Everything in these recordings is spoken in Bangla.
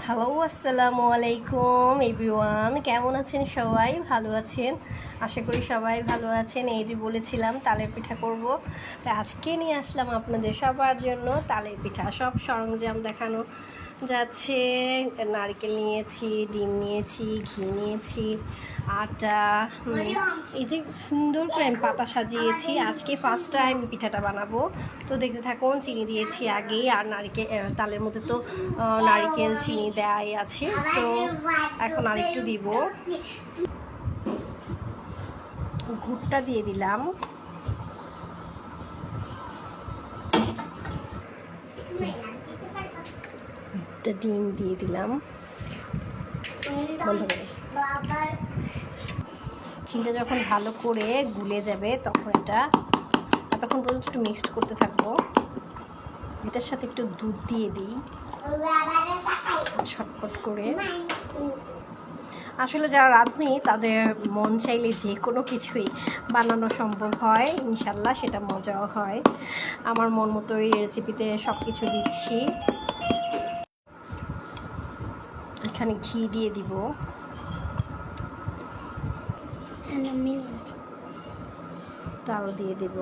হ্যালো, আসসালামু আলাইকুম এভরিওয়ান। কেমন আছেন সবাই? ভালো আছেন? আশা করি সবাই ভালো আছেন। এই যে বলেছিলাম তালের পিঠা করব, তো আজকে নিয়ে আসলাম আপনাদের সবার জন্য তালের পিঠা। সব সরঞ্জাম দেখানো যাচ্ছে। নারকেল নিয়েছি, ডিম নিয়েছি, ঘি নিয়েছি, আটা, এই যে সুন্দর করে আমি পাতা সাজিয়েছি। আজকে ফার্স্ট টাইম পিঠাটা বানাবো, তো দেখতে থাকুন। চিনি দিয়েছি আগেই, আর নারকেল তালের মধ্যে তো নারকেল চিনি দেয়াই আছে। সো এখন আরেকটু দিব, গুড়টা দিয়ে দিলাম, ডিম দিয়ে দিলাম, বন্ধ করে। চিনিটা যখন ভালো করে গুলে যাবে তখন তখন পর্যন্ত একটু মিক্সড করতে থাকবো। এটার সাথে একটু দুধ দিয়ে দিই ছটপট করে। আসলে যারা রাঁধুনি তাদের মন চাইলে যে কোনো কিছুই বানানো সম্ভব হয়, ইনশাল্লাহ সেটা মজাও হয়। আমার মন মতো এই রেসিপিতে সব কিছু দিচ্ছি। এখানে ঘি দিয়ে দিব, তাল দিয়ে দিব।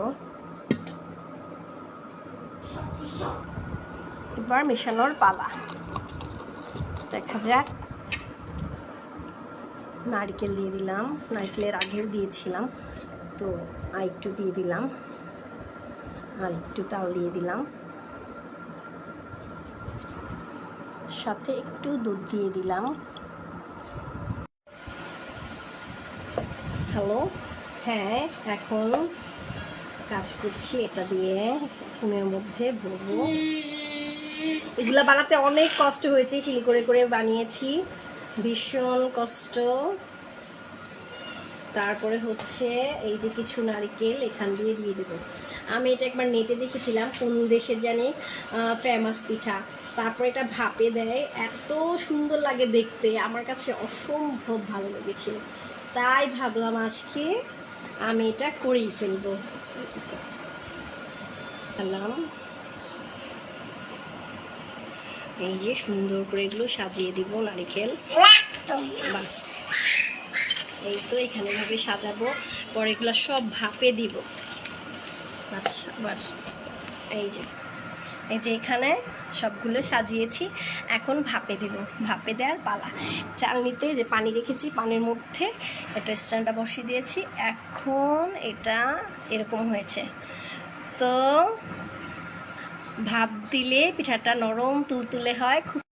এবার মেশানোর পালা, দেখা যাক। নারকেল দিয়ে দিলাম, নারকেলের আগেও দিয়েছিলাম, তো আর একটু দিয়ে দিলাম, আর একটু তাল দিয়ে দিলাম, সাথে একটু দুধ দিয়ে দিলাম। হ্যালো, হ্যাঁ, এখন কাজ করছি এটা দিয়ে। ফোনের মধ্যে ভরবো। এগুলা বানাতে অনেক কষ্ট হয়েছে, শিল করে করে বানিয়েছি, ভীষণ কষ্ট। তারপরে হচ্ছে এই যে কিছু নারকেল এখান দিয়ে দেবো। আমি এটা একবার নেটে দেখেছিলাম, কোন দেশের জানি ফেমাস পিঠা। তারপরে এটা ভাপে দেয়, এত সুন্দর লাগে দেখতে, আমার কাছে অসম্ভব ভালো লেগেছিল। তাই ভাবলাম আজকে আমি এটা করেই ফেলবো। এই যে সুন্দর করে এগুলো সাজিয়ে দিব নারকেল, বাস। এই তো এখানে ভাবে সাজাবো, পরে এগুলো সব ভাপে দিব, বাস বাস। এই যে এখানে সবগুলো সাজিয়েছি, এখন ভাপে দিব। ভাপে দেওয়ার পালা। চালনিতে যে পানি রেখেছি, পানির মধ্যে এটা স্ট্যান্ডটা বসিয়ে দিয়েছি। এখন এটা এরকম হয়েছে, তো ভাপ দিলে পিঠাটা নরম তুলতুলে হয়, খুব